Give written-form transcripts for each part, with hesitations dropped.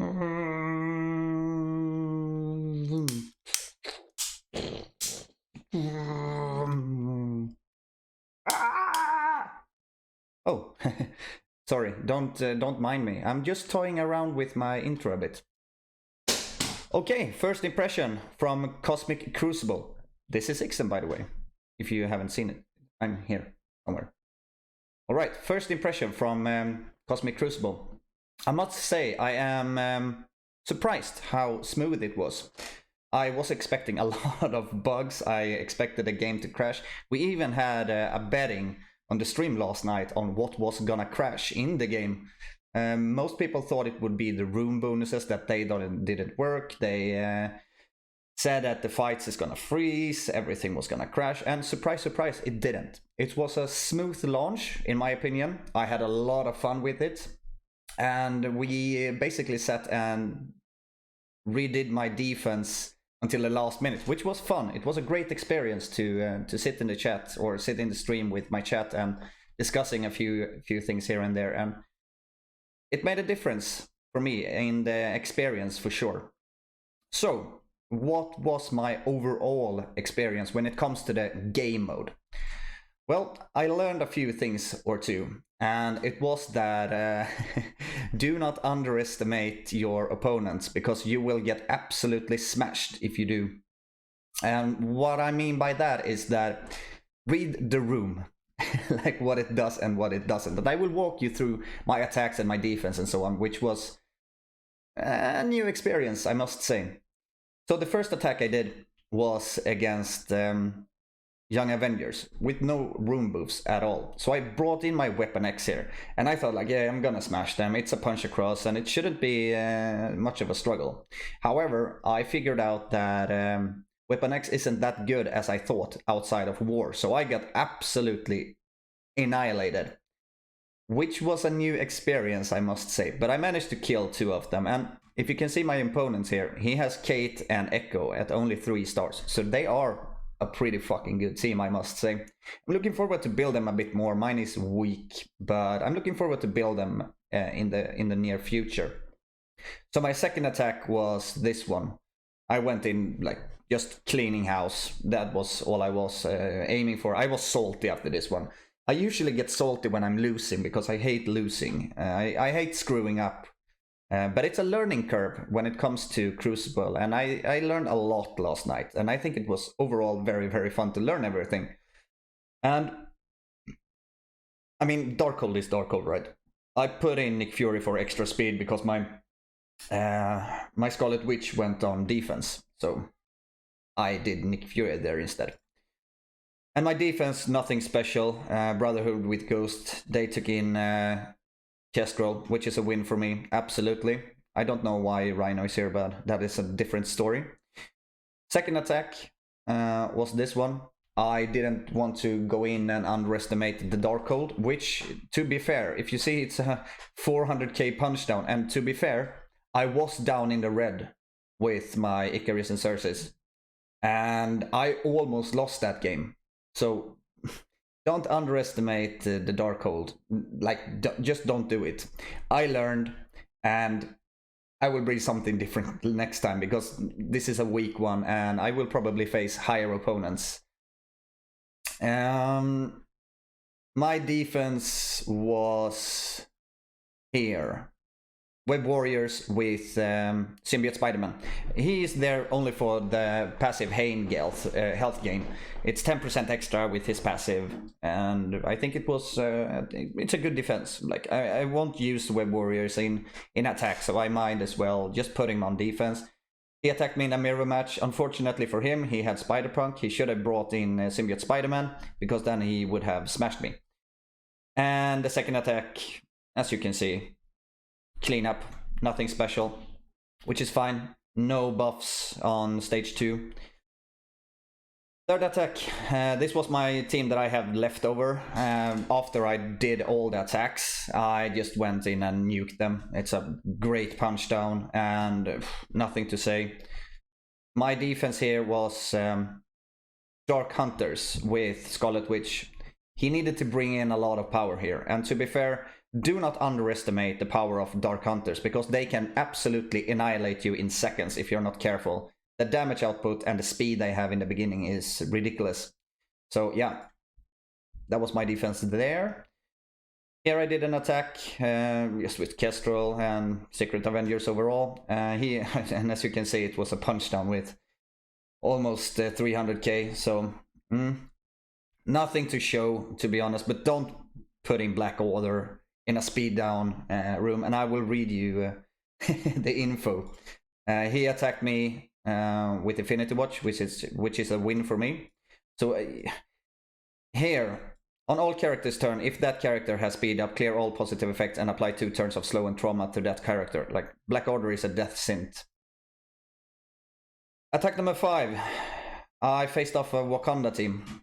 Oh, sorry, don't mind me. I'm just toying around with my intro a bit. Okay, first impression from Cosmic Crucible. This is Ixen, by the way, if you haven't seen it. I'm here somewhere. Alright, first impression from Cosmic Crucible. I must say, I am surprised how smooth it was. I was expecting a lot of bugs. I expected the game to crash. We even had a betting on the stream last night on what was gonna crash in the game. Most people thought it would be the room bonuses, that they didn't work. They said that the fights is gonna freeze, everything was gonna crash, and surprise, surprise, it didn't. It was a smooth launch, in my opinion. I had a lot of fun with it, and we basically sat and redid my defense until the last minute, which was fun. It was a great experience to sit in the chat or sit in the stream with my chat and discussing a few things here and there, and it made a difference for me in the experience for sure. So, what was my overall experience when it comes to the game mode? Well, I learned a few things or two, and it was that do not underestimate your opponents, because you will get absolutely smashed if you do. And what I mean by that is that read the room, like what it does and what it doesn't. But I will walk you through my attacks and my defense and so on, which was a new experience, I must say. So the first attack I did was against Young Avengers with no room buffs at all. So I brought in my Weapon X here, and I thought like, yeah, I'm gonna smash them. It's a punch across and it shouldn't be much of a struggle. However, I figured out that Weapon X isn't that good as I thought outside of war. So I got absolutely annihilated, which was a new experience, I must say. But I managed to kill 2 of them, and if you can see my opponents here, he has Kate and Echo at only 3 stars. So they are a pretty fucking good team, I must say. I'm looking forward to build them a bit more. Mine is weak, but I'm looking forward to build them in the near future. So my second attack was this one. I went in like just cleaning house. That was all I was aiming for. I was salty after this one. I usually get salty when I'm losing because I hate losing. I hate screwing up. But it's a learning curve when it comes to Crucible, and I learned a lot last night, and I think it was overall very, very fun to learn everything. And I mean, Darkhold is Darkhold, right? I put in Nick Fury for extra speed because my Scarlet Witch went on defense, so I did Nick Fury there instead. And my defense, nothing special. Brotherhood with Ghost, they took in Kestrel, which is a win for me, absolutely. I don't know why Rhino is here, but that is a different story. Second attack was this one. I didn't want to go in and underestimate the Darkhold, which, to be fair, if you see, it's a 400k punch down, and to be fair, I was down in the red with my Icarus and Cersei, and I almost lost that game. So don't underestimate the Darkhold. Like, just don't do it. I learned, and I will bring something different next time, because this is a weak one, and I will probably face higher opponents. My defense was here. Web Warriors with Symbiote Spider-Man. He is there only for the passive Hain health gain. It's 10% extra with his passive, and I think it was it's a good defense. Like, I won't use Web Warriors in attack, so I might as well just put him on defense. He attacked me in a mirror match. Unfortunately for him, he had Spider-Punk. He should have brought in Symbiote Spider-Man, because then he would have smashed me. And the second attack, as you can see, clean up, nothing special, which is fine. No buffs on stage 2. Third attack, this was my team that I have left over. After I did all the attacks, I just went in and nuked them. It's a great punch down, and nothing to say. My defense here was Dark Hunters with Scarlet Witch. He needed to bring in a lot of power here, and to be fair, do not underestimate the power of Dark Hunters, because they can absolutely annihilate you in seconds if you're not careful. The damage output and the speed they have in the beginning is ridiculous. So yeah, that was my defense there. Here I did an attack just with Kestrel and Secret Avengers overall. And as you can see, it was a punch down with almost 300k. So nothing to show, to be honest. But don't put in Black Order in a speed down room, and I will read you the info. He attacked me with Infinity Watch, which is a win for me. So here, on all characters' turn, if that character has speed up, clear all positive effects and apply 2 turns of slow and trauma to that character. Like, Black Order is a death synth. Attack number 5. I faced off a Wakanda team.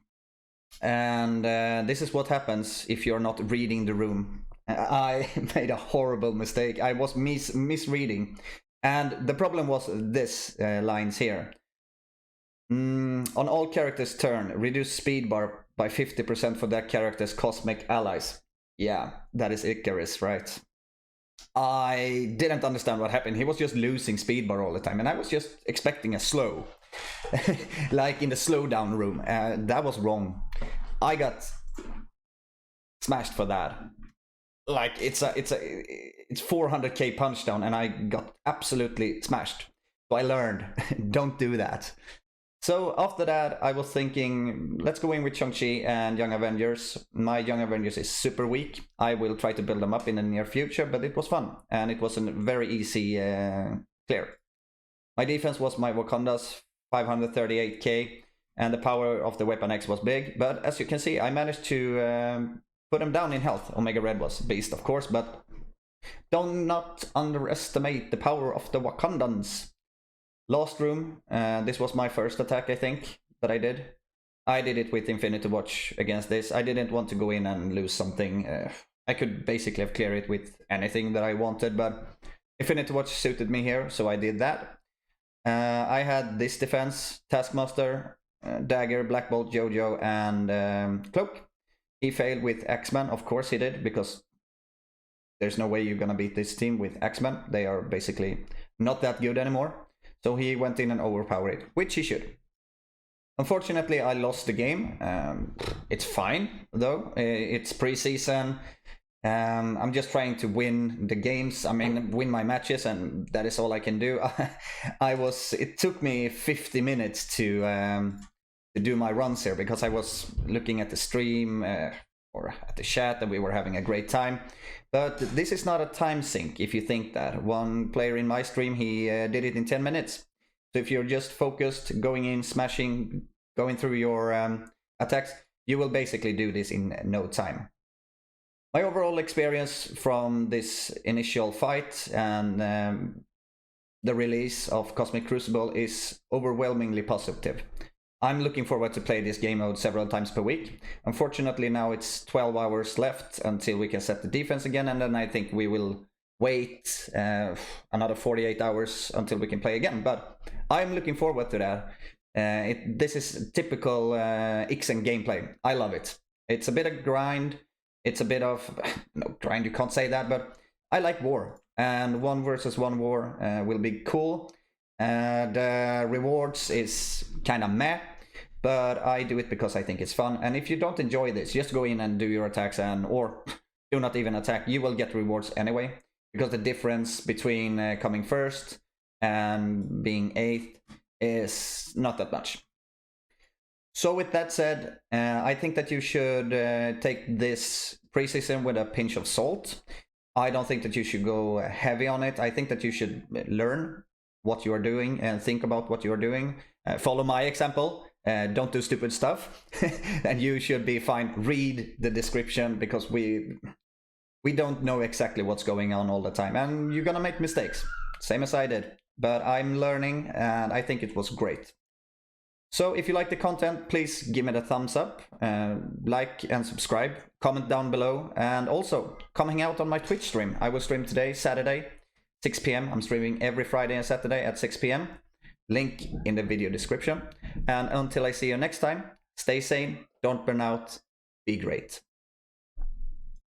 And this is what happens if you're not reading the room. I made a horrible mistake. I was misreading. And the problem was this lines here. On all characters' turn, reduce speed bar by 50% for that character's cosmic allies. Yeah, that is Icarus, right? I didn't understand what happened. He was just losing speed bar all the time, and I was just expecting a slow. Like in the slowdown room. That was wrong. I got smashed for that. Like, it's 400k punch down, and I got absolutely smashed. So I learned, don't do that. So after that, I was thinking, let's go in with Shang-Chi and Young Avengers. My Young Avengers is super weak. I will try to build them up in the near future, but it was fun. And it was a very easy clear. My defense was my Wakandas, 538k. And the power of the Weapon X was big. But as you can see, I managed to put them down in health. Omega Red was beast, of course. But do not underestimate the power of the Wakandans. Last room, this was my first attack, I think, that I did. I did it with Infinity Watch against this. I didn't want to go in and lose something. I could basically have cleared it with anything that I wanted, but Infinity Watch suited me here, so I did that. I had this defense, Taskmaster, Dagger, Black Bolt, Jojo, and Cloak. He failed with X-Men, of course he did, because there's no way you're gonna beat this team with X-Men. They are basically not that good anymore. So he went in and overpowered it, which he should. Unfortunately, I lost the game. It's fine, though. It's preseason. I'm just trying to win the games. I mean, win my matches, and that is all I can do. It took me 50 minutes to do my runs here, because I was looking at the stream or at the chat, and we were having a great time. But this is not a time sink, if you think that. One player in my stream, he did it in 10 minutes. So if you're just focused, going in, smashing, going through your attacks, you will basically do this in no time. My overall experience from this initial fight and the release of Cosmic Crucible is overwhelmingly positive. I'm looking forward to play this game mode several times per week. Unfortunately, now it's 12 hours left until we can set the defense again, and then I think we will wait another 48 hours until we can play again. But I'm looking forward to that. This is typical Ixen gameplay. I love it. It's a bit of grind. It's a bit of... no, grind, you can't say that, but I like war. And 1 versus 1 war will be cool. The rewards is kind of meh, but I do it because I think it's fun. And if you don't enjoy this, just go in and do your attacks, or do not even attack. You will get rewards anyway, because the difference between coming first and being 8th is not that much. So with that said, I think that you should take this preseason with a pinch of salt. I don't think that you should go heavy on it. I think that you should learn what you are doing and think about what you are doing. Follow my example. Don't do stupid stuff. And you should be fine. Read the description, because we don't know exactly what's going on all the time. And you're gonna make mistakes. Same as I did. But I'm learning, and I think it was great. So if you like the content, please give it a thumbs up, like and subscribe, comment down below, and also come hang out on my Twitch stream. I will stream today, Saturday, 6 p.m. I'm streaming every Friday and Saturday at 6 p.m. Link in the video description. And until I see you next time, stay sane, don't burn out, be great.